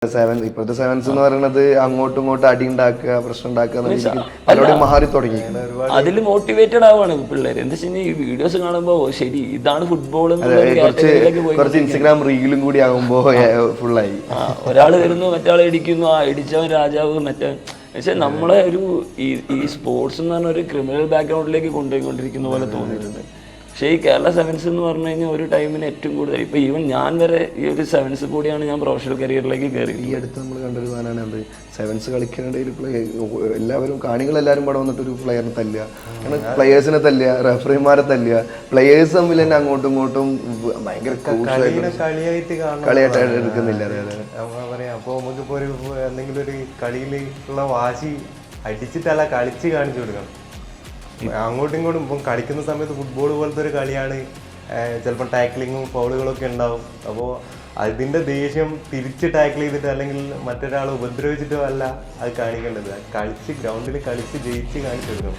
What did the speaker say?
ഇപ്പോഴത്തെ സെവൻസ് എന്ന് പറയുന്നത് അങ്ങോട്ടും ഇങ്ങോട്ടും അടി ഉണ്ടാക്കുക, പ്രശ്നം ഉണ്ടാക്കുക, പലരോടും മാറി തുടങ്ങി. അതിൽ മോട്ടിവേറ്റഡ് ആവുകയാണ് പിള്ളേർ. എന്താ വെച്ചാൽ ഈ വീഡിയോസ് കാണുമ്പോൾ ശരി ഇതാണ് ഫുട്ബോൾ. കുറച്ച് ഇൻസ്റ്റഗ്രാം റീലും കൂടി ആകുമ്പോ ഫുള്ളായി. ഒരാൾ വരുന്നു, മറ്റാൾ ഇടിക്കുന്നു, ആ ഇടിച്ചവൻ രാജാവ്, മറ്റേ പക്ഷെ നമ്മളെ ഒരു ഈ സ്പോർട്സ് എന്ന് പറഞ്ഞ ഒരു ക്രിമിനൽ ബാക്ക്ഗ്രൗണ്ടിലേക്ക് കൊണ്ടുപോയിക്കൊണ്ടിരിക്കുന്ന പോലെ തോന്നിയിട്ടുണ്ട്. പക്ഷേ ഈ കേരള സെവൻസ് എന്ന് പറഞ്ഞു കഴിഞ്ഞാൽ ഒരു ടൈമിന് ഏറ്റവും കൂടുതൽ ഇപ്പോൾ ഈവൻ ഞാൻ വരെ ഈ ഒരു സെവൻസ് കൂടിയാണ് ഞാൻ പ്രൊഫഷണൽ കരിയറിലേക്ക് കയറി. ഈ അടുത്ത് നമ്മൾ കണ്ടൊരു സാധനമാണ് എന്ത് സെവൻസ് കളിക്കാനിടയിൽ എല്ലാവരും കാണികളെല്ലാവരും കൂടെ വന്നിട്ട് ഒരു പ്ലെയറിനെ തല്ലുക, അങ്ങനെ പ്ലെയേഴ്സിനെ തല്ലുക, റെഫറിമാരെ തല്ലുക, പ്ലെയേഴ്സ് തമ്മിൽ തന്നെ അങ്ങോട്ടും ഇങ്ങോട്ടും ഭയങ്കര കളിയായിട്ട് എടുക്കുന്നില്ല. അതെ അതെ പറയാം. അപ്പോൾ നമുക്കിപ്പോൾ ഒരു എന്തെങ്കിലും ഒരു കളിയിലുള്ള വാശി അടിച്ചിട്ടല്ല കളിച്ച് കാണിച്ചു കൊടുക്കണം. അങ്ങോട്ടും ഇങ്ങോട്ടും ഇപ്പം കളിക്കുന്ന സമയത്ത് ഫുട്ബോൾ പോലത്തെ ഒരു കളിയാണ്, ചിലപ്പോൾ ടാക്ലിങ്ങും ഫൗളുകളൊക്കെ ഉണ്ടാവും. അപ്പോൾ അതിൻ്റെ ദേഷ്യം തിരിച്ച് ടാക്കിൾ ചെയ്തിട്ട് അല്ലെങ്കിൽ മറ്റൊരാളെ ഉപദ്രവിച്ചിട്ടോ അല്ല അത് കാണിക്കേണ്ടത്. കളിച്ച് ഗ്രൗണ്ടിൽ കളിച്ച് ജയിച്ച് കാണിച്ചു കൊടുക്കണം.